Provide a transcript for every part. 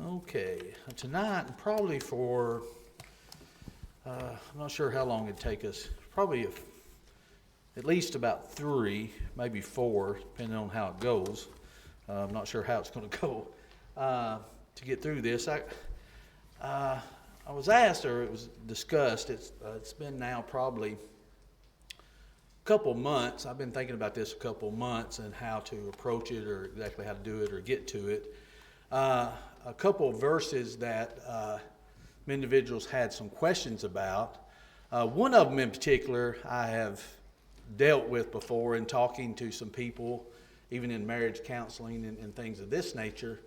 Okay, tonight, probably for, I'm not sure how long it'd take us, probably at least about 3, maybe 4, depending on how it goes. I'm not sure how it's going to go to get through this. I was asked, or it was discussed, it's been now probably a couple months. I've been thinking about this a couple months and how to approach it, or exactly how to do it or get to it. A couple of verses that individuals had some questions about. One of them in particular I have dealt with before in talking to some people, even in marriage counseling and things of this nature.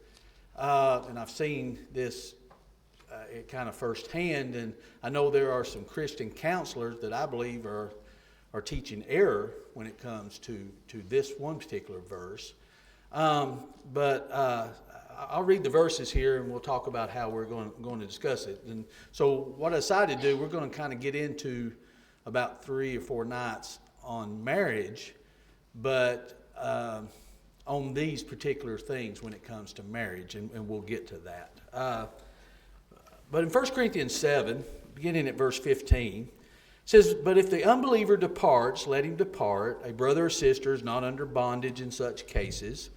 And I've seen this kind of firsthand, and I know there are some Christian counselors that I believe are teaching error when it comes to this one particular verse. But I'll read the verses here, and we'll talk about how we're going to discuss it. And so what I decided to do, we're going to kind of get into about 3 or 4 nights on marriage, but on these particular things when it comes to marriage, and we'll get to that. But in 1 Corinthians 7, beginning at verse 15, it says, "But if the unbeliever departs, let him depart. A brother or sister is not under bondage in such cases.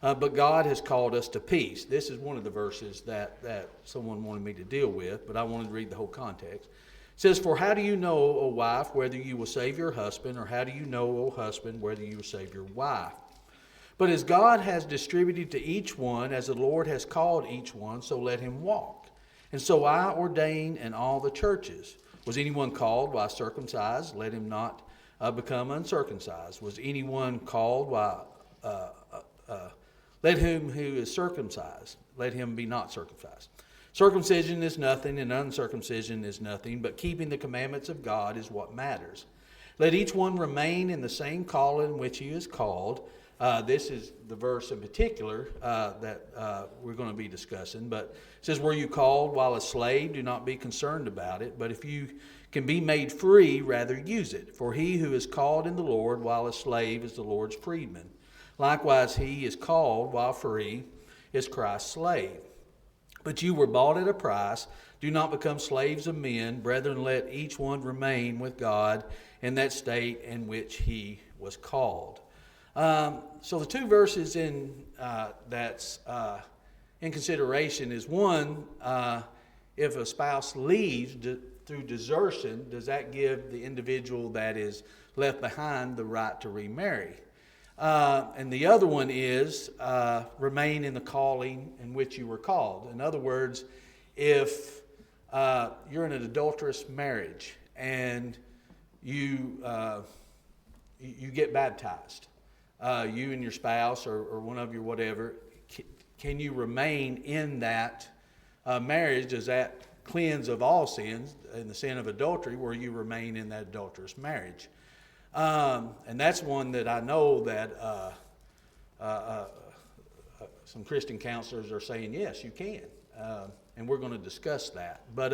But God has called us to peace." This is one of the verses that someone wanted me to deal with, but I wanted to read the whole context. It says, "For how do you know, O wife, whether you will save your husband, or how do you know, O husband, whether you will save your wife? But as God has distributed to each one, as the Lord has called each one, so let him walk. And so I ordain in all the churches. Was anyone called while circumcised? Let him not become uncircumcised. Was anyone called while let him who is circumcised, let him be not circumcised. Circumcision is nothing, and uncircumcision is nothing, but keeping the commandments of God is what matters. Let each one remain in the same calling in which he is called." This is the verse in particular that we're going to be discussing. But it says, "Were you called while a slave? Do not be concerned about it. But if you can be made free, rather use it. For he who is called in the Lord while a slave is the Lord's freedman. Likewise, he is called while free is Christ's slave. But you were bought at a price. Do not become slaves of men. Brethren, let each one remain with God in that state in which he was called." So the 2 verses that's in consideration is one, if a spouse leaves through desertion, does that give the individual that is left behind the right to remarry? And the other one is remain in the calling in which you were called. In other words, if you're in an adulterous marriage and you get baptized, you and your spouse or one of you, whatever, can you remain in that marriage? Does that cleanse of all sins and the sin of adultery where you remain in that adulterous marriage? And that's one that I know that some Christian counselors are saying, yes, you can. And we're going to discuss that. But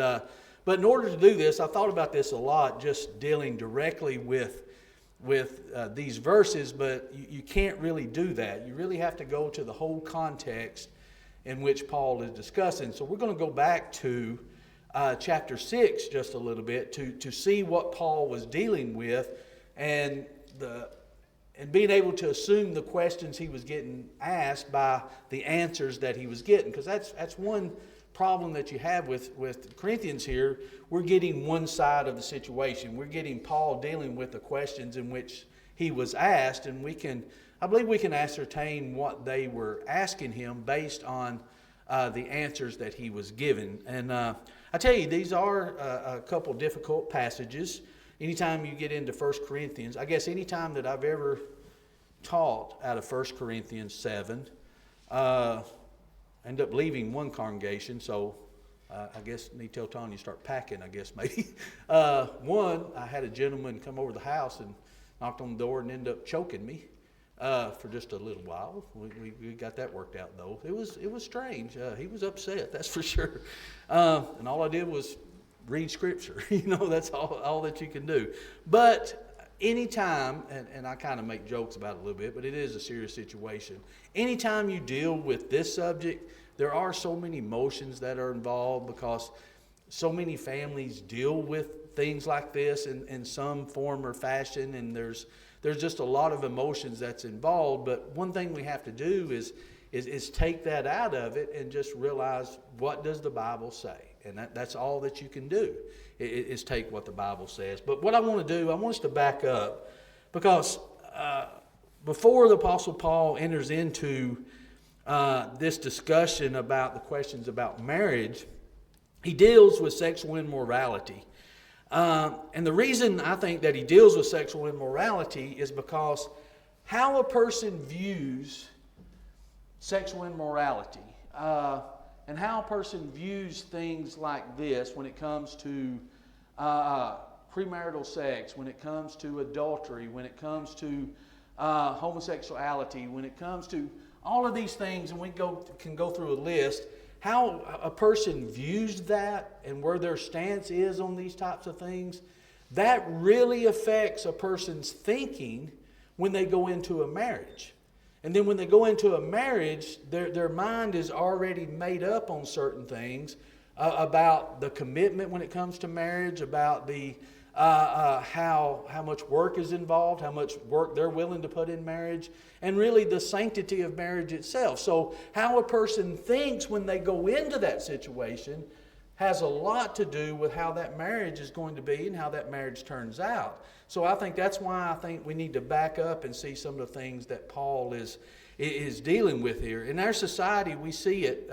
in order to do this, I thought about this a lot, just dealing directly with these verses, but you can't really do that. You really have to go to the whole context in which Paul is discussing. So we're going to go back to chapter 6 just a little bit to see what Paul was dealing with, and being able to assume the questions he was getting asked by the answers that he was getting. Because that's one problem that you have with Corinthians here. We're getting one side of the situation. We're getting Paul dealing with the questions in which he was asked, and I believe we can ascertain what they were asking him based on the answers that he was given. And I tell you, these are a couple difficult passages. Anytime you get into 1 Corinthians, I guess anytime that I've ever taught out of 1 Corinthians 7, I end up leaving one congregation, so I guess need to tell Tanya to start packing, I guess maybe. One, I had a gentleman come over to the house and knocked on the door and ended up choking me for just a little while. We got that worked out though. It was strange. He was upset, that's for sure. And all I did was read scripture. That's all that you can do. But anytime, and I kind of make jokes about it a little bit, but it is a serious situation. Anytime you deal with this subject, there are so many emotions that are involved because so many families deal with things like this in some form or fashion, and there's just a lot of emotions that's involved. But one thing we have to do is take that out of it and just realize, what does the Bible say? And that's all that you can do, is take what the Bible says. But what I want to do, I want us to back up, because before the Apostle Paul enters into this discussion about the questions about marriage, he deals with sexual immorality. And the reason I think that he deals with sexual immorality is because how a person views sexual immorality and how a person views things like this when it comes to premarital sex, when it comes to adultery, when it comes to homosexuality, when it comes to all of these things, and we can go through a list, how a person views that and where their stance is on these types of things, that really affects a person's thinking when they go into a marriage. And then when they go into a marriage, their mind is already made up on certain things about the commitment when it comes to marriage, about the how much work is involved, how much work they're willing to put in marriage, and really the sanctity of marriage itself. So how a person thinks when they go into that situation has a lot to do with how that marriage is going to be and how that marriage turns out. So I think that's why I think we need to back up and see some of the things that Paul is dealing with here. In our society, we see it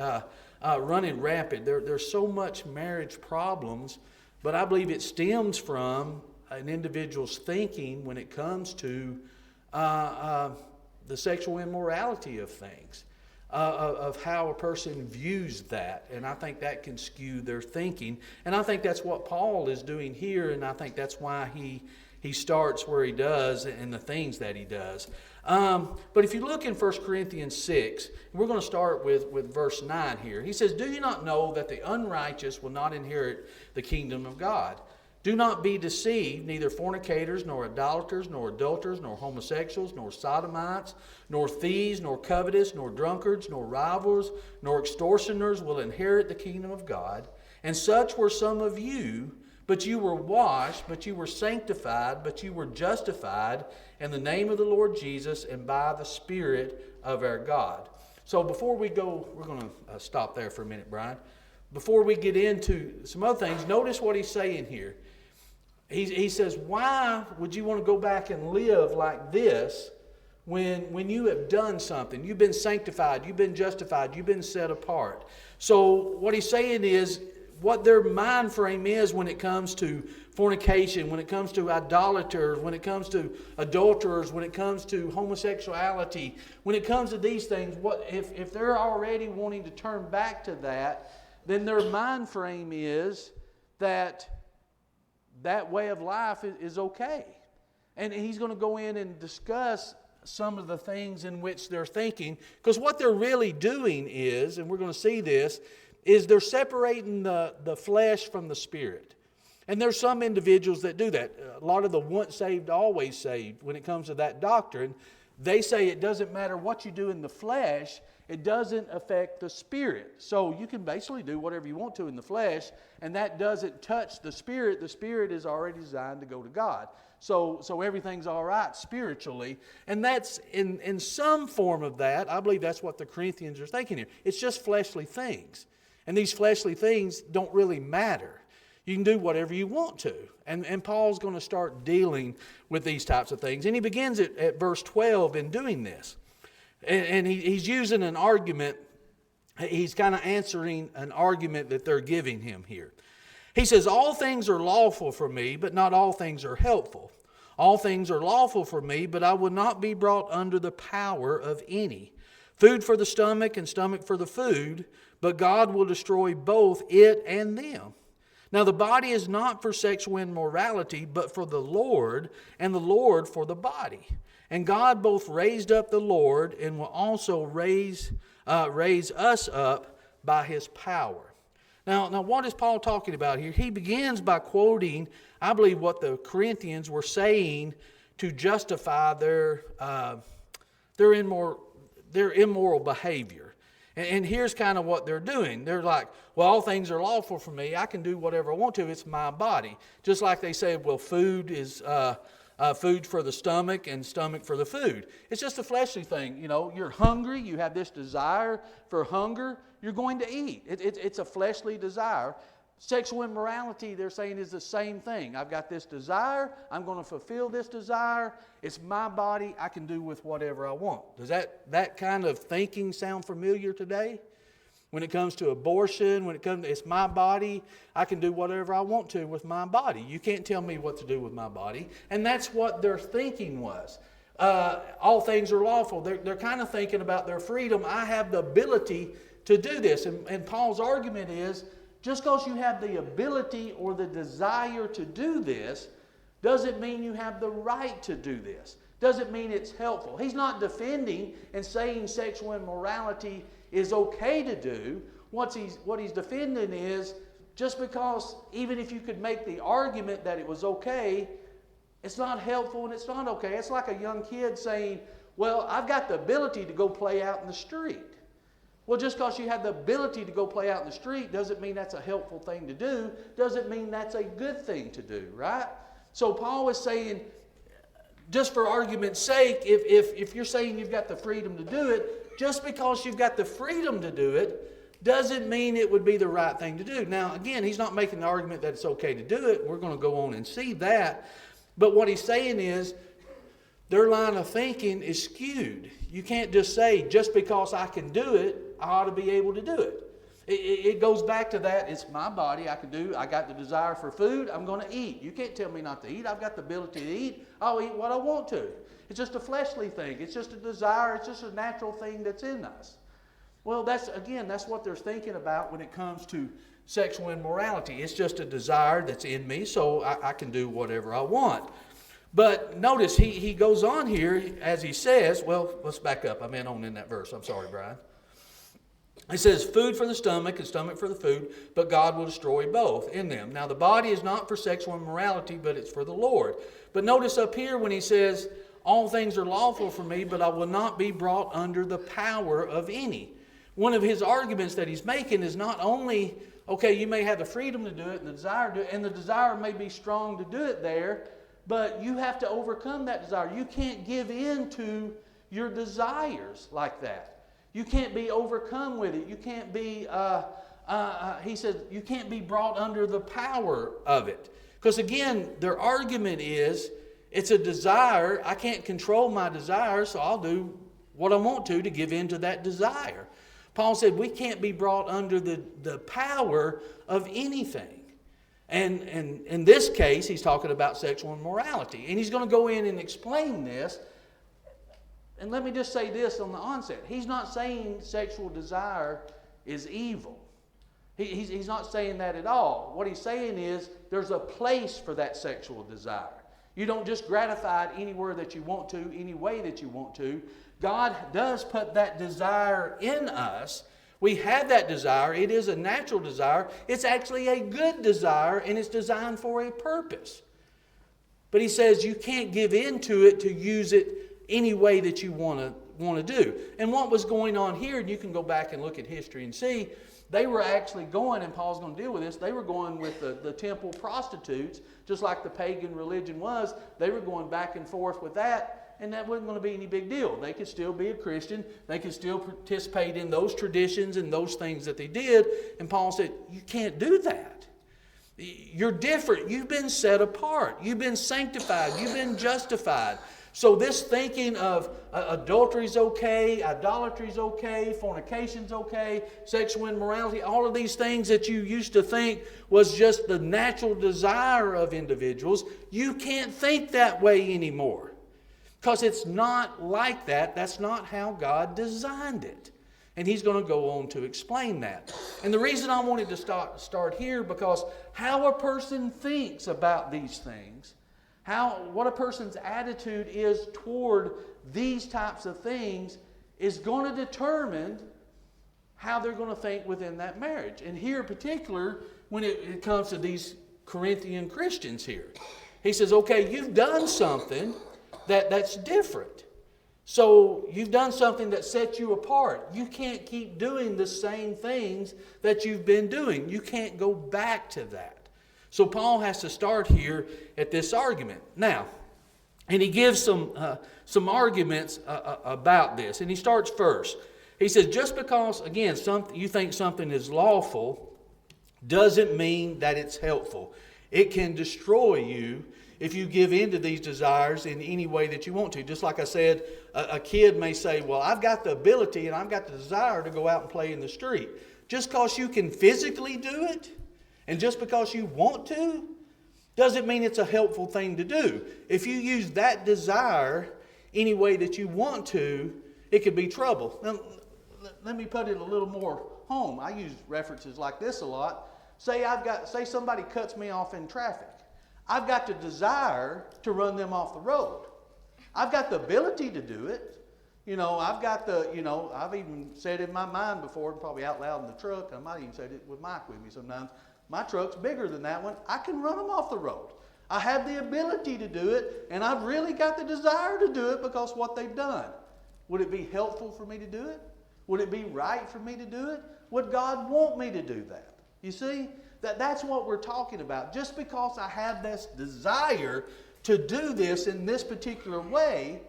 running rampant. There's so much marriage problems, but I believe it stems from an individual's thinking when it comes to the sexual immorality of things, of how a person views that. And I think that can skew their thinking. And I think that's what Paul is doing here, and I think that's why he starts where he does and the things that he does. But if you look in 1 Corinthians 6, we're going to start with verse 9 here. He says, "Do you not know that the unrighteous will not inherit the kingdom of God? Do not be deceived, neither fornicators, nor idolaters, nor adulterers, nor homosexuals, nor sodomites, nor thieves, nor covetous, nor drunkards, nor rivals, nor extortioners will inherit the kingdom of God. And such were some of you, but you were washed, but you were sanctified, but you were justified in the name of the Lord Jesus and by the Spirit of our God." So before we go, we're going to stop there for a minute, Brian. Before we get into some other things, notice what he's saying here. He says, why would you want to go back and live like this when you have done something? You've been sanctified, you've been justified, you've been set apart. So what he's saying is, what their mind frame is when it comes to fornication, when it comes to idolaters, when it comes to adulterers, when it comes to homosexuality, when it comes to these things, what if they're already wanting to turn back to that, then their mind frame is that way of life is okay. And he's going to go in and discuss some of the things in which they're thinking, because what they're really doing is, and we're going to see this, is they're separating the flesh from the spirit. And there's some individuals that do that. A lot of the once saved, always saved, when it comes to that doctrine, they say it doesn't matter what you do in the flesh, it doesn't affect the spirit. So you can basically do whatever you want to in the flesh, and that doesn't touch the spirit. The spirit is already designed to go to God. So everything's all right spiritually. And that's, in some form of that, I believe that's what the Corinthians are thinking here. It's just fleshly things. And these fleshly things don't really matter. You can do whatever you want to. And Paul's going to start dealing with these types of things. And he begins at verse 12 in doing this. And he's using an argument. He's kind of answering an argument that they're giving him here. He says, "All things are lawful for me, but not all things are helpful. All things are lawful for me, but I will not be brought under the power of any. Food for the stomach and stomach for the food, but God will destroy both it and them. Now the body is not for sexual immorality, but for the Lord, and the Lord for the body. And God both raised up the Lord and will also raise us up by His power." Now what is Paul talking about here? He begins by quoting, I believe, what the Corinthians were saying to justify their immoral behavior. And here's kind of what they're doing. They're like, well, all things are lawful for me. I can do whatever I want to. It's my body. Just like they say, well, food is food for the stomach and stomach for the food. It's just a fleshly thing. You know, you're hungry. You have this desire for hunger. You're going to eat. It's a fleshly desire. Sexual immorality, they're saying, is the same thing. I've got this desire. I'm going to fulfill this desire. It's my body. I can do with whatever I want. Does that kind of thinking sound familiar today? When it comes to abortion, when it comes to it's my body, I can do whatever I want to with my body. You can't tell me what to do with my body. And that's what their thinking was. All things are lawful. They're kind of thinking about their freedom. I have the ability to do this. And Paul's argument is, just because you have the ability or the desire to do this, doesn't mean you have the right to do this. Doesn't mean it's helpful. He's not defending and saying sexual immorality is okay to do. What he's defending is, just because even if you could make the argument that it was okay, it's not helpful and it's not okay. It's like a young kid saying, well, I've got the ability to go play out in the street. Well, just because you have the ability to go play out in the street doesn't mean that's a helpful thing to do. Doesn't mean that's a good thing to do, right? So Paul is saying, just for argument's sake, if you're saying you've got the freedom to do it, just because you've got the freedom to do it doesn't mean it would be the right thing to do. Now, again, he's not making the argument that it's okay to do it. We're going to go on and see that. But what he's saying is, their line of thinking is skewed. You can't just say, just because I can do it, I ought to be able to do it. It goes back to that. It's my body. I got the desire for food. I'm going to eat. You can't tell me not to eat. I've got the ability to eat. I'll eat what I want to. It's just a fleshly thing. It's just a desire. It's just a natural thing that's in us. Well, that's what they're thinking about when it comes to sexual immorality. It's just a desire that's in me, so I can do whatever I want. But notice he goes on here as he says, well, let's back up. I meant on in that verse. I'm sorry, Brian. He says, food for the stomach and stomach for the food, but God will destroy both in them. Now, the body is not for sexual immorality, but it's for the Lord. But notice up here when he says, all things are lawful for me, but I will not be brought under the power of any. One of his arguments that he's making is not only, okay, you may have the freedom to do it and the desire to do it, and the desire may be strong to do it there, but you have to overcome that desire. You can't give in to your desires like that. You can't be overcome with it. You can't be, he says, you can't be brought under the power of it. Because again, their argument is, it's a desire. I can't control my desire, so I'll do what I want to give in to that desire. Paul said we can't be brought under the power of anything. And in this case, he's talking about sexual immorality. And he's going to go in and explain this. And let me just say this on the onset. He's not saying sexual desire is evil. He's not saying that at all. What he's saying is there's a place for that sexual desire. You don't just gratify it anywhere that you want to, any way that you want to. God does put that desire in us. We have that desire. It is a natural desire. It's actually a good desire, and it's designed for a purpose. But he says you can't give in to it to use it any way that you want to do. And what was going on here, and you can go back and look at history and see, they were actually going, and Paul's going to deal with this, they were going with the temple prostitutes, just like the pagan religion was. They were going back and forth with that, and that wasn't going to be any big deal. They could still be a Christian. They could still participate in those traditions and those things that they did. And Paul said, you can't do that. You're different. You've been set apart. You've been sanctified. You've been justified. So this thinking of adultery's okay, idolatry's okay, fornication's okay, sexual immorality, all of these things that you used to think was just the natural desire of individuals, you can't think that way anymore. Because it's not like that. That's not how God designed it. And he's going to go on to explain that. And the reason I wanted to start here, because how a person thinks about these things, what a person's attitude is toward these types of things is going to determine how they're going to think within that marriage. And here in particular, when it comes to these Corinthian Christians here, he says, okay, you've done something that's different. So you've done something that sets you apart. You can't keep doing the same things that you've been doing. You can't go back to that. So Paul has to start here at this argument. Now, and he gives some arguments about this. And he starts first. He says, just because, again, you think something is lawful doesn't mean that it's helpful. It can destroy you if you give in to these desires in any way that you want to. Just like I said, a kid may say, well, I've got the ability and I've got the desire to go out and play in the street. Just because you can physically do it, and just because you want to, doesn't mean it's a helpful thing to do. If you use that desire any way that you want to, it could be trouble. Now, let me put it a little more home. I use references like this a lot. Say somebody cuts me off in traffic. I've got the desire to run them off the road. I've got the ability to do it. I've even said in my mind before, probably out loud in the truck, I might even say it with Mike with me sometimes, my truck's bigger than that one. I can run them off the road. I have the ability to do it, and I've really got the desire to do it because of what they've done. Would it be helpful for me to do it? Would it be right for me to do it? Would God want me to do that? You see, that's what we're talking about. Just because I have this desire to do this in this particular way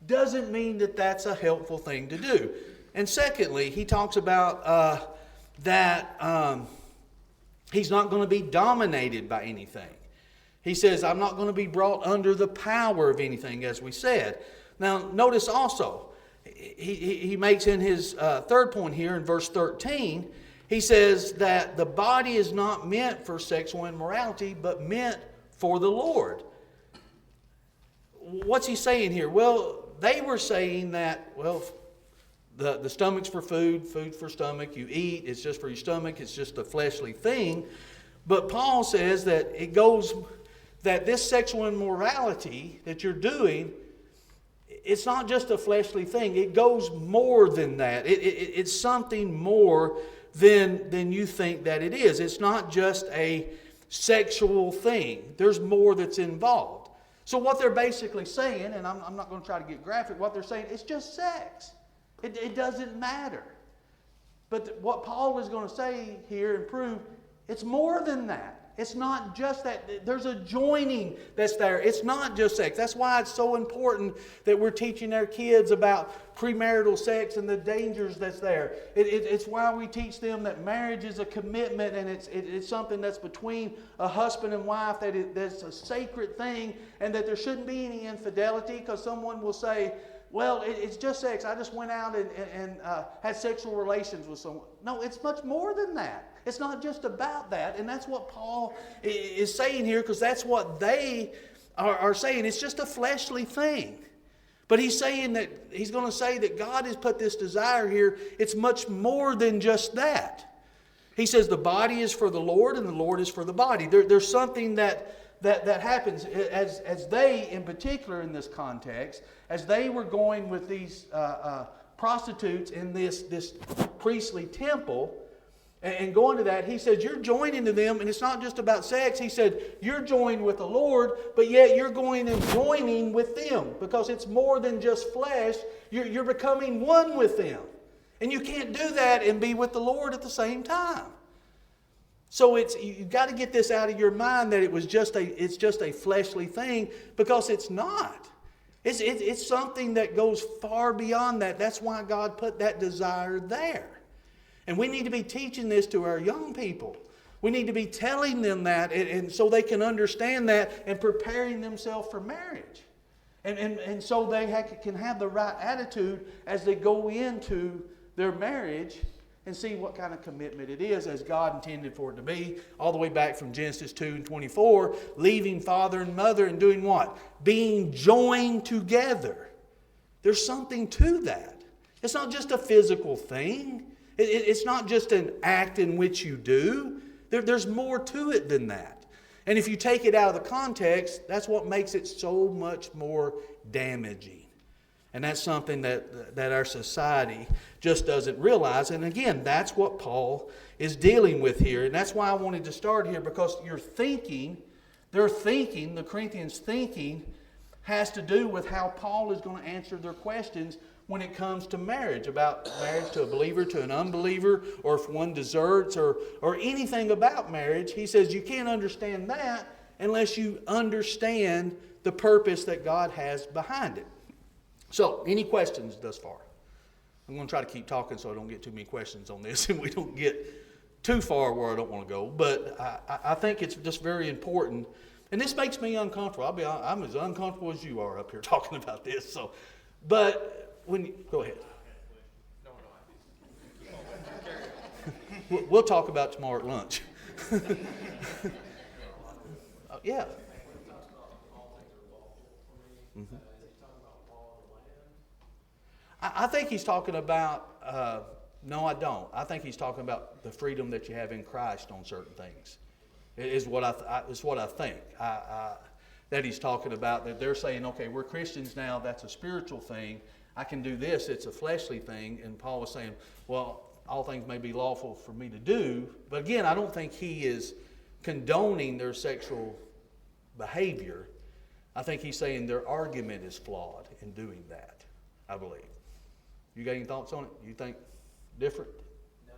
doesn't mean that that's a helpful thing to do. And secondly, he talks about that he's not going to be dominated by anything. He says, I'm not going to be brought under the power of anything, as we said. Now, notice also, he makes in his third point here in verse 13, he says that the body is not meant for sexual immorality, but meant for the Lord. What's he saying here? Well, they were saying that, well, the stomach's for food for stomach. You eat, it's just for your stomach. It's just a fleshly thing. But Paul says that that this sexual immorality that you're doing, it's not just a fleshly thing. It goes more than that. It's something more than you think that it is. It's not just a sexual thing. There's more that's involved. So what they're basically saying, and I'm not going to try to get graphic, what they're saying, it's just sex. It doesn't matter. But what Paul is going to say here and prove, it's more than that. It's not just that. There's a joining that's there. It's not just sex. That's why it's so important that we're teaching our kids about premarital sex and the dangers that's there. It's why we teach them that marriage is a commitment, and it's something that's between a husband and wife, that's a sacred thing, and that there shouldn't be any infidelity, because someone will say, well, it's just sex. I just went out and had sexual relations with someone. No, it's much more than that. It's not just about that. And that's what Paul is saying here, because that's what they are saying. It's just a fleshly thing. But he's saying that, he's going to say that God has put this desire here. It's much more than just that. He says the body is for the Lord and the Lord is for the body. There's something that happens as they, in particular in this context, as they were going with these prostitutes in this priestly temple and going to that, he said, you're joining to them, and it's not just about sex. He said, you're joined with the Lord, but yet you're going and joining with them, because it's more than just flesh. You're becoming one with them. And you can't do that and be with the Lord at the same time. So you've got to get this out of your mind that it's just a fleshly thing, because it's not. It's something that goes far beyond that. That's why God put that desire there. And we need to be teaching this to our young people. We need to be telling them that, and so they can understand that and preparing themselves for marriage. And so they can have the right attitude as they go into their marriage and see what kind of commitment it is as God intended for it to be, all the way back from Genesis 2:24, leaving father and mother and doing what? Being joined together. There's something to that. It's not just a physical thing. It's not just an act in which you do. There's more to it than that. And if you take it out of the context, that's what makes it so much more damaging. And that's something that our society just doesn't realize. And again, that's what Paul is dealing with here. And that's why I wanted to start here, because the Corinthians thinking has to do with how Paul is going to answer their questions when it comes to marriage, about marriage to a believer, to an unbeliever, or if one deserts, or anything about marriage. He says you can't understand that unless you understand the purpose that God has behind it. So, any questions thus far? I'm going to try to keep talking so I don't get too many questions on this and we don't get too far where I don't want to go. But I think it's just very important. And this makes me uncomfortable. I'm as uncomfortable as you are up here talking about this. So, but go ahead. We'll talk about tomorrow at lunch. Yeah. Mm-hmm. I think he's talking about, no, I don't. I think he's talking about the freedom that you have in Christ on certain things. Is what I think. That he's talking about, that they're saying, okay, we're Christians now, that's a spiritual thing. I can do this, it's a fleshly thing. And Paul was saying, well, all things may be lawful for me to do. But again, I don't think he is condoning their sexual behavior. I think he's saying their argument is flawed in doing that, I believe. You got any thoughts on it? You think different? No.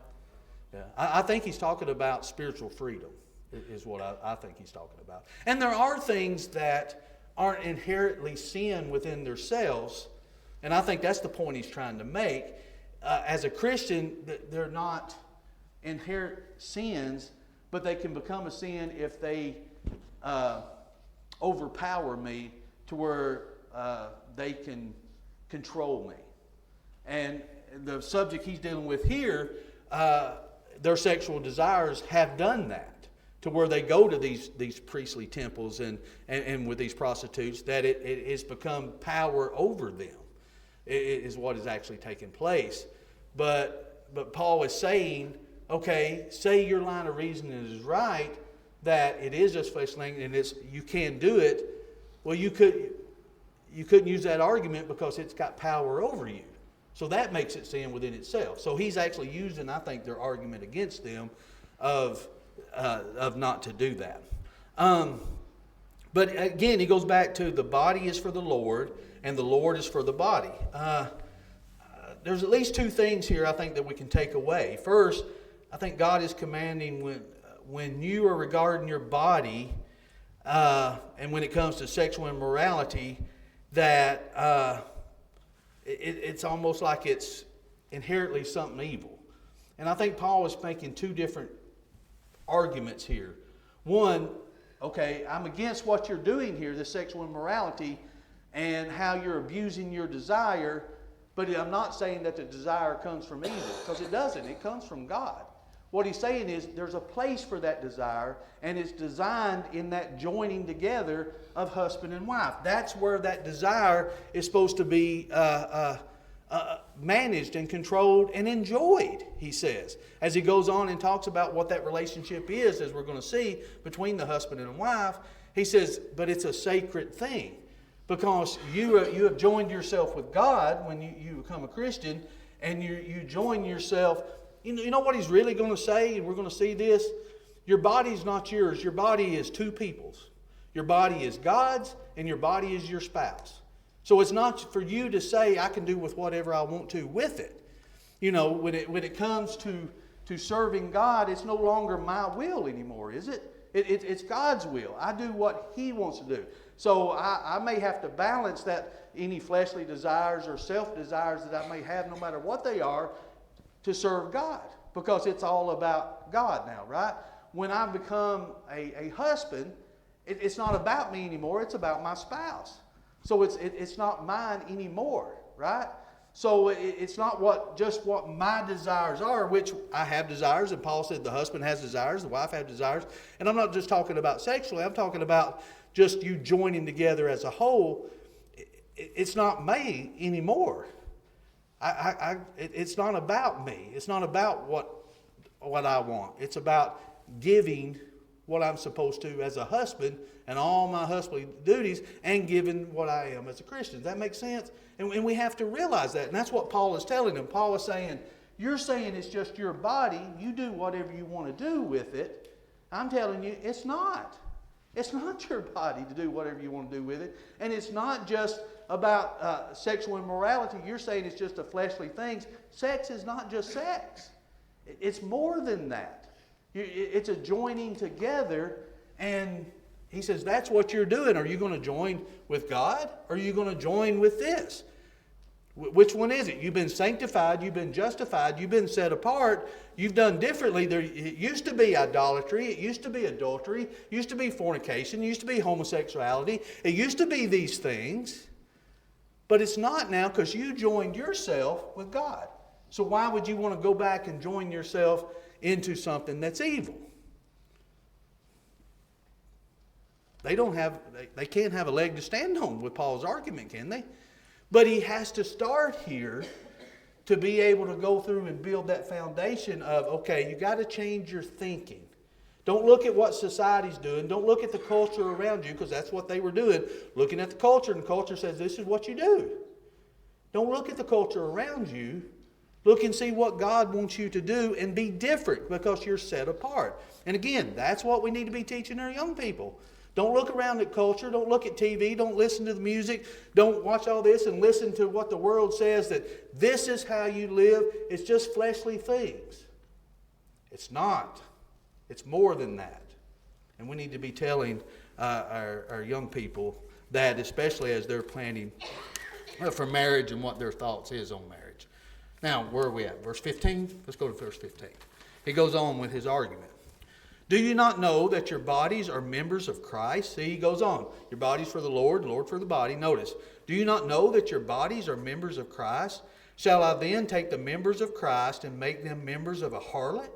Yeah, I think he's talking about spiritual freedom, is what I think he's talking about. And there are things that aren't inherently sin within themselves, and I think that's the point he's trying to make. As a Christian, they're not inherent sins, but they can become a sin if they overpower me to where they can control me. And the subject he's dealing with here, their sexual desires have done that, to where they go to these priestly temples and with these prostitutes, that it has become power over them. It is what is actually taking place. But Paul is saying, okay, say your line of reasoning is right, that it is just fleshly and you can do it. Well, you couldn't use that argument because it's got power over you. So that makes it sin within itself. So he's actually using, I think, their argument against them of not to do that. But again, he goes back to the body is for the Lord and the Lord is for the body. There's at least two things here I think that we can take away. First, I think God is commanding when you are regarding your body and when it comes to sexual immorality, that it's almost like it's inherently something evil. And I think Paul is making two different arguments here. One, okay, I'm against what you're doing here, the sexual immorality, and how you're abusing your desire, but I'm not saying that the desire comes from evil, because it doesn't. It comes from God. What he's saying is there's a place for that desire, and it's designed in that joining together of husband and wife. That's where that desire is supposed to be managed and controlled and enjoyed, he says. As he goes on and talks about what that relationship is, as we're going to see, between the husband and wife, he says, but it's a sacred thing. Because you have joined yourself with God when you become a Christian, and you join yourself. You know what he's really going to say, and we're going to see this? Your body is not yours. Your body is two people's. Your body is God's, and your body is your spouse. So it's not for you to say, I can do with whatever I want to with it. You know, when it comes to serving God, it's no longer my will anymore, is it? It's God's will. I do what He wants to do. So I may have to balance that, any fleshly desires or self-desires that I may have, no matter what they are, to serve God. Because it's all about God now, right? When I become a husband, it's not about me anymore. It's about my spouse. So it's not mine anymore, right? So it's not just what my desires are, which I have desires, and Paul said the husband has desires, the wife has desires. And I'm not just talking about sexually, I'm talking about just you joining together as a whole. It's not me anymore. It's not about me. It's not about what I want. It's about giving what I'm supposed to as a husband and all my husbandly duties, and giving what I am as a Christian. Does that make sense? And we have to realize that. And that's what Paul is telling them. Paul is saying, you're saying it's just your body. You do whatever you want to do with it. I'm telling you, it's not. It's not your body to do whatever you want to do with it. And it's not just about sexual immorality. You're saying it's just a fleshly thing. Sex is not just sex. It's more than that. It's a joining together. And he says, that's what you're doing. Are you going to join with God? Or are you going to join with this? Which one is it? You've been sanctified, you've been justified, you've been set apart, you've done differently. It used to be idolatry, it used to be adultery, it used to be fornication, it used to be homosexuality, it used to be these things. But it's not now because you joined yourself with God. So why would you want to go back and join yourself into something that's evil? They can't have a leg to stand on with Paul's argument, can they? But he has to start here to be able to go through and build that foundation of, okay, you got to change your thinking. Don't look at what society's doing. Don't look at the culture around you, because that's what they were doing. Looking at the culture, and the culture says this is what you do. Don't look at the culture around you. Look and see what God wants you to do and be different, because you're set apart. And again, that's what we need to be teaching our young people. Don't look around at culture. Don't look at TV. Don't listen to the music. Don't watch all this and listen to what the world says that this is how you live. It's just fleshly things. It's not. It's more than that. And we need to be telling our young people that, especially as they're planning for marriage and what their thoughts is on marriage. Now, where are we at? Verse 15? Let's go to verse 15. He goes on with his argument. Do you not know that your bodies are members of Christ? See, he goes on. Your body's for the Lord for the body. Notice, do you not know that your bodies are members of Christ? Shall I then take the members of Christ and make them members of a harlot?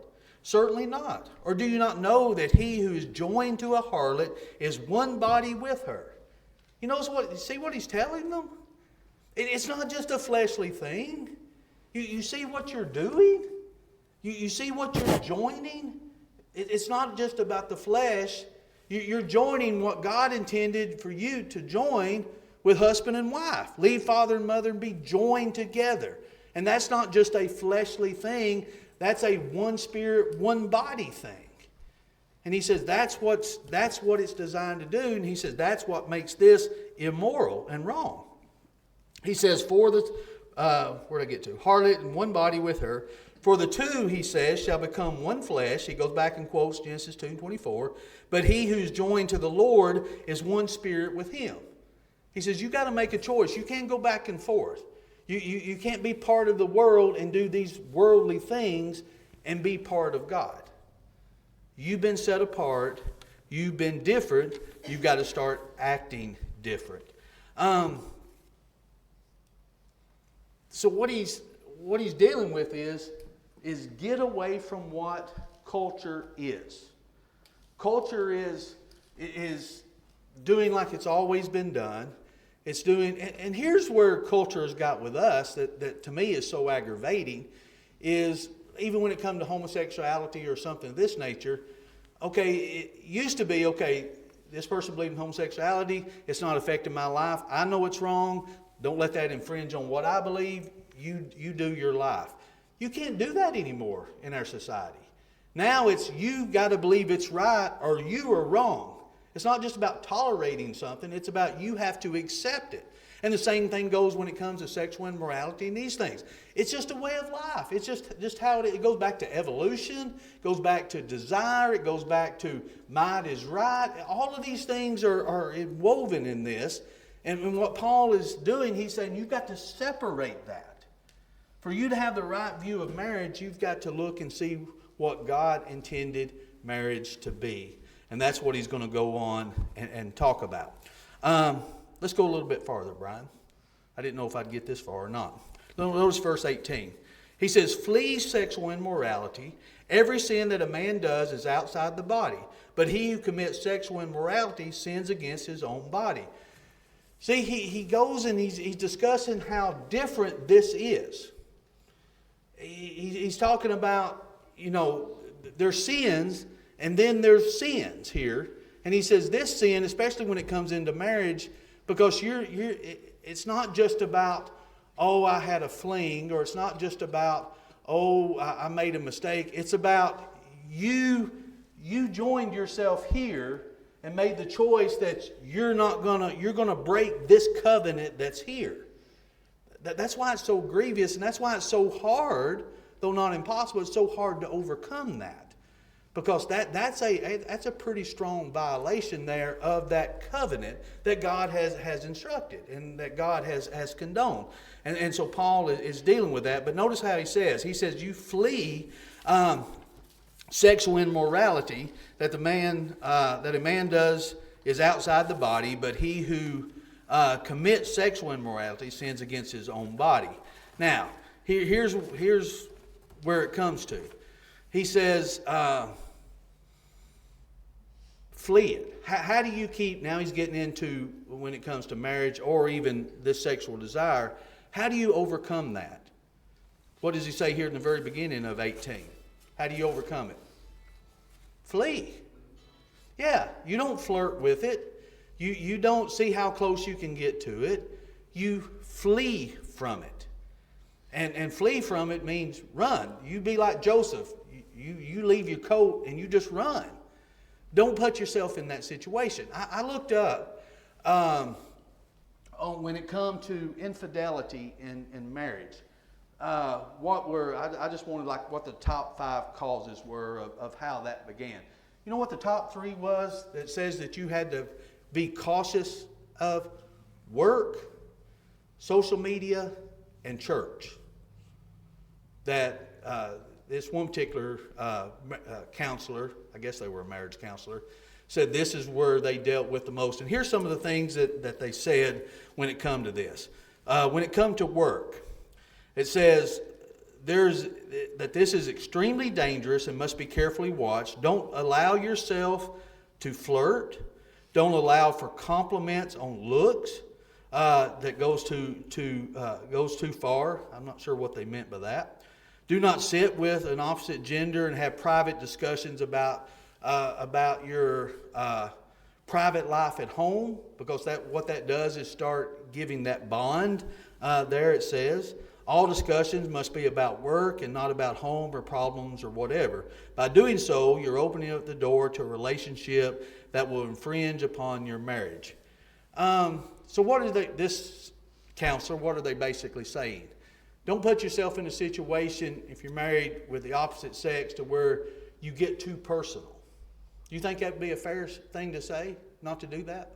Certainly not. Or do you not know that he who is joined to a harlot is one body with her? See what he's telling them? It's not just a fleshly thing. You see what you're doing? You see what you're joining? It's not just about the flesh. You're joining what God intended for you to join with husband and wife. Leave father and mother and be joined together. And that's not just a fleshly thing. That's a one spirit, one body thing. And he says that's what it's designed to do. And he says that's what makes this immoral and wrong. He says, where'd I get to? Harlot and one body with her. For the two, he says, shall become one flesh. He goes back and quotes Genesis 2:24. But he who's joined to the Lord is one spirit with him. He says, you got to make a choice. You can't go back and forth. You can't be part of the world and do these worldly things and be part of God. You've been set apart. You've been different. You've got to start acting different. So what he's dealing with is get away from what culture is. Culture is doing like it's always been done. It's doing, and here's where culture has got with us that to me is so aggravating, is even when it comes to homosexuality or something of this nature, okay, it used to be, okay, this person believes in homosexuality, it's not affecting my life, I know it's wrong, don't let that infringe on what I believe, you do your life. You can't do that anymore in our society. Now it's you got to believe it's right or you are wrong. It's not just about tolerating something. It's about you have to accept it. And the same thing goes when it comes to sexual immorality and these things. It's just a way of life. It's just how it goes back to evolution. It goes back to desire. It goes back to might is right. All of these things are woven in this. And what Paul is doing, he's saying you've got to separate that. For you to have the right view of marriage, you've got to look and see what God intended marriage to be. And that's what he's going to go on and talk about. Let's go a little bit farther, Brian. I didn't know if I'd get this far or not. Notice verse 18. He says, flee sexual immorality. Every sin that a man does is outside the body. But he who commits sexual immorality sins against his own body. See, he goes and he's discussing how different this is. He's talking about, there's sins and then there's sins here. And he says this sin, especially when it comes into marriage, because it's not just about, I had a fling, or it's not just about, I made a mistake. It's about you joined yourself here and made the choice that you're gonna break this covenant that's here. That's why it's so grievous, and that's why it's so hard, though not impossible, it's so hard to overcome that. Because that's a pretty strong violation there of that covenant that God has instructed and that God has condoned. And so Paul is dealing with that. But notice how he says, you flee sexual immorality that a man does is outside the body, but he who commits sexual immorality sins against his own body. Now, here's where it comes to. He says, flee it. How do you keep, now he's getting into when it comes to marriage or even this sexual desire, how do you overcome that? What does he say here in the very beginning of 18? How do you overcome it? Flee. Yeah, you don't flirt with it. You don't see how close you can get to it. You flee from it. And flee from it means run. You be like Joseph. You leave your coat and you just run. Don't put yourself in that situation. I looked up when it comes to infidelity in marriage. I just wanted what the top 5 causes were of how that began. You know what the top 3 was that says that you had to be cautious of? Work, social media, and church. That this one particular counselor, I guess they were a marriage counselor, said this is where they dealt with the most. And here's some of the things that they said when it come to this. When it come to work, it says that this is extremely dangerous and must be carefully watched. Don't allow yourself to flirt. Don't allow for compliments on looks that goes too far. I'm not sure what they meant by that. Do not sit with an opposite gender and have private discussions about your private life at home, because what that does is start giving that bond. There it says, all discussions must be about work and not about home or problems or whatever. By doing so, you're opening up the door to a relationship that will infringe upon your marriage. So what are this counselor, what are they basically saying? Don't put yourself in a situation, if you're married with the opposite sex, to where you get too personal. Do you think that would be a fair thing to say, not to do that?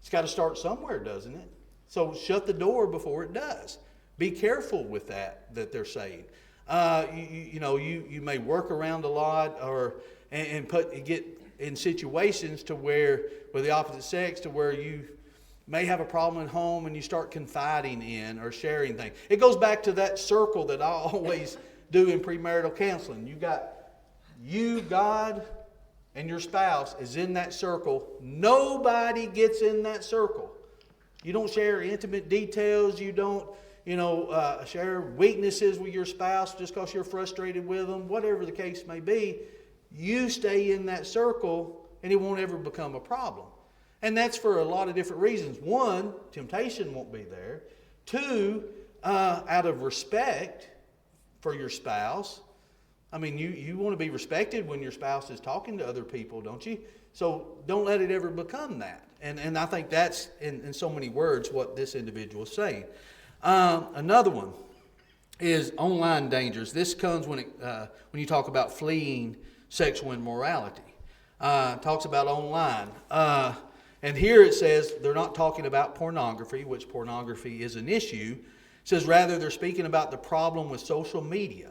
It's got to start somewhere, doesn't it? So shut the door before it does. Be careful with that they're saying. You may work around a lot and get in situations to where, with the opposite sex, to where you may have a problem at home and you start confiding in or sharing things. It goes back to that circle that I always do in premarital counseling. You got you, God, and your spouse is in that circle. Nobody gets in that circle. You don't share intimate details. You don't, share weaknesses with your spouse just because you're frustrated with them. Whatever the case may be, you stay in that circle and it won't ever become a problem. And that's for a lot of different reasons. One, temptation won't be there. Two, out of respect for your spouse. I mean, you want to be respected when your spouse is talking to other people, don't you? So don't let it ever become that. And I think that's, in so many words, what this individual is saying. Another one is online dangers. This comes when you talk about fleeing sexual immorality. Talks about online. And here it says they're not talking about pornography, which pornography is an issue. It says rather they're speaking about the problem with social media.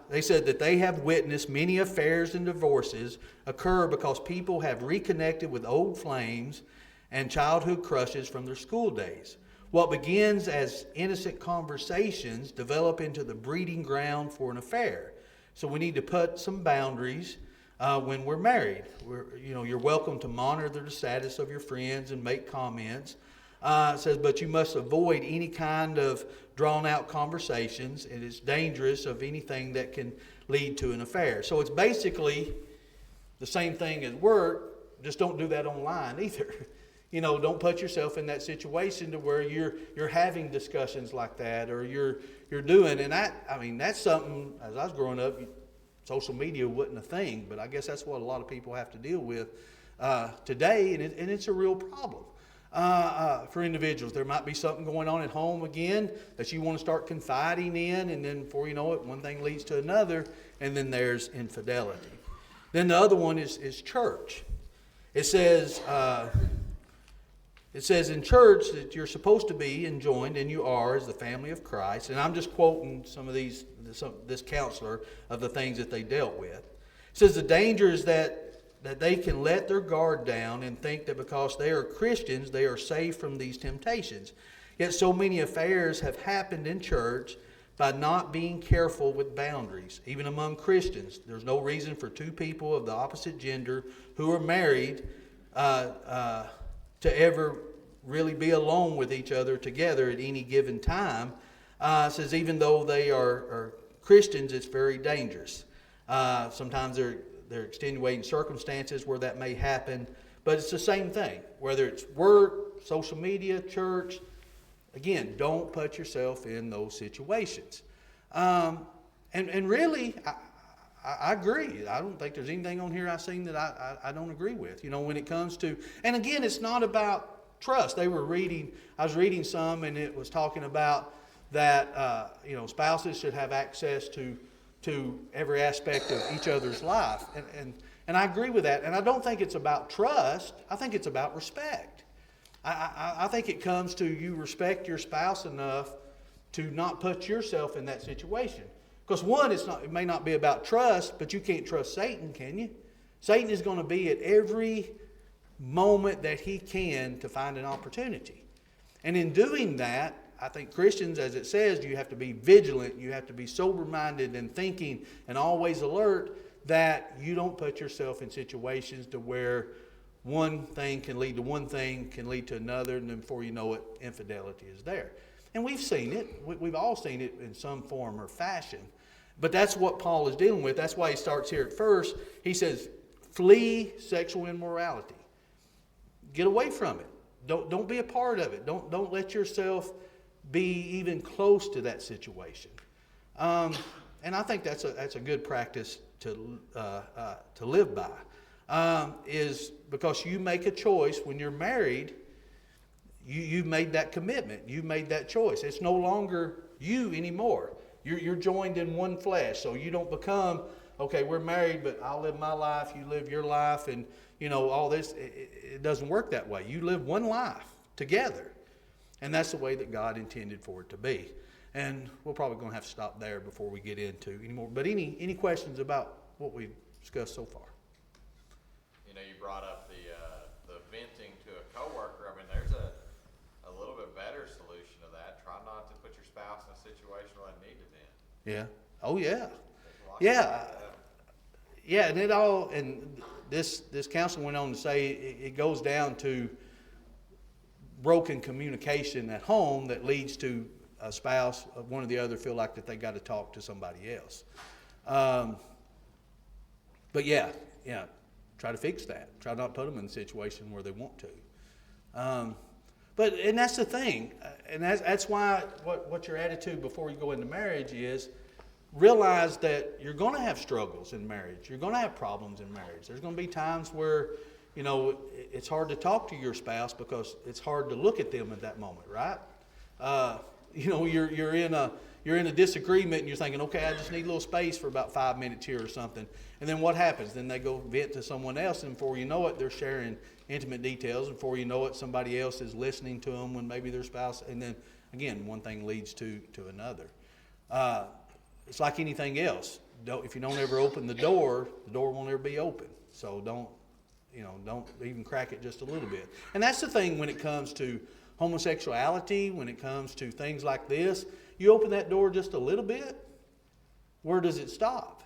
They said that they have witnessed many affairs and divorces occur because people have reconnected with old flames and childhood crushes from their school days. What begins as innocent conversations develop into the breeding ground for an affair. So we need to put some boundaries when we're married. You're welcome to monitor the status of your friends and make comments. It says, but you must avoid any kind of drawn-out conversations, and it's dangerous of anything that can lead to an affair. So it's basically the same thing as work, just don't do that online either. Don't put yourself in that situation to where you're having discussions like that, or you're doing, and that's something, as I was growing up, social media wasn't a thing, but I guess that's what a lot of people have to deal with today, and it's a real problem. For individuals, there might be something going on at home again that you want to start confiding in, and then before you know it, one thing leads to another, and then there's infidelity. Then the other one is church. It says in church that you're supposed to be enjoined, and you are, as the family of Christ. And I'm just quoting some of this counselor of the things that they dealt with. It says the danger is that they can let their guard down and think that because they are Christians, they are safe from these temptations. Yet so many affairs have happened in church by not being careful with boundaries. Even among Christians, there's no reason for two people of the opposite gender who are married to ever really be alone with each other together at any given time. It says even though they are Christians, it's very dangerous. Sometimes there are extenuating circumstances where that may happen, but it's the same thing. Whether it's work, social media, church, again, don't put yourself in those situations. And really, I agree. I don't think there's anything on here I've seen that I don't agree with. When it comes to, and again, it's not about trust. I was reading some, and it was talking about that, spouses should have access to every aspect of each other's life. And I agree with that. And I don't think it's about trust. I think it's about respect. I think it comes to you respect your spouse enough to not put yourself in that situation. Because one, it may not be about trust, but you can't trust Satan, can you? Satan is going to be at every moment that he can to find an opportunity. And in doing that, I think Christians, as it says, you have to be vigilant, you have to be sober-minded and thinking and always alert that you don't put yourself in situations to where one thing can lead to one thing, can lead to another, and then before you know it, infidelity is there. And we've seen it. We've all seen it in some form or fashion. But that's what Paul is dealing with. That's why he starts here at first. He says, flee sexual immorality. Get away from it. Don't be a part of it. Don't let yourself be even close to that situation. And I think that's a good practice to live by. Is because you make a choice when you're married. You made that commitment. You made that choice. It's no longer you anymore. You're joined in one flesh. So you don't become, okay, we're married, but I'll live my life, you live your life, and all this. It doesn't work that way. You live one life together. And that's the way that God intended for it to be. And we're probably going to have to stop there before we get into any more. But any questions about what we've discussed so far? You brought up the venting to a coworker. I mean, there's a little bit better solution to that. Try not to put your spouse in a situation where they need to vent. Yeah. Oh, yeah. Yeah. Yeah, and this counsel went on to say it goes down to broken communication at home that leads to a spouse, one or the other, feel like that they got to talk to somebody else. But yeah, try to fix that. Try not to put them in a situation where they want to. And that's the thing, and that's why what your attitude before you go into marriage is. Realize that you're going to have struggles in marriage. You're going to have problems in marriage. There's going to be times where, it's hard to talk to your spouse because it's hard to look at them at that moment, right? You're in a disagreement and you're thinking, okay, I just need a little space for about 5 minutes here or something. And then what happens? Then they go vent to someone else, and before you know it, they're sharing intimate details. And before you know it, somebody else is listening to them when maybe their spouse. And then again, one thing leads to another. It's like anything else. If you don't ever open the door won't ever be open. So don't even crack it just a little bit. And that's the thing when it comes to homosexuality, when it comes to things like this. You open that door just a little bit, where does it stop?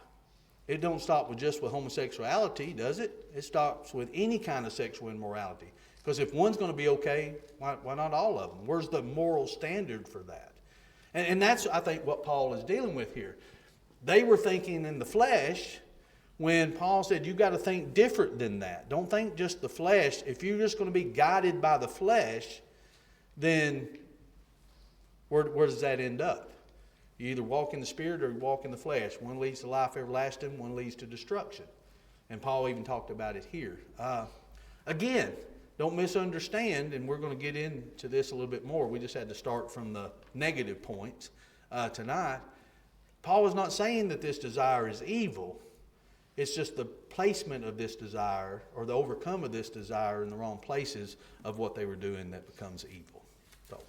It don't stop with homosexuality, does it? It stops with any kind of sexual immorality. Because if one's going to be okay, why not all of them? Where's the moral standard for that? And that's, I think, what Paul is dealing with here. They were thinking in the flesh when Paul said, you got to think different than that. Don't think just the flesh. If you're just going to be guided by the flesh, then where does that end up? You either walk in the Spirit or you walk in the flesh. One leads to life everlasting, one leads to destruction. And Paul even talked about it here. Again, don't misunderstand, and we're going to get into this a little bit more. We just had to start from the negative points tonight. Paul is not saying that this desire is evil. It's just the placement of this desire, or the overcome of this desire in the wrong places of what they were doing that becomes evil. So,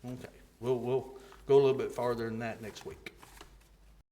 okay, we'll go a little bit farther than that next week.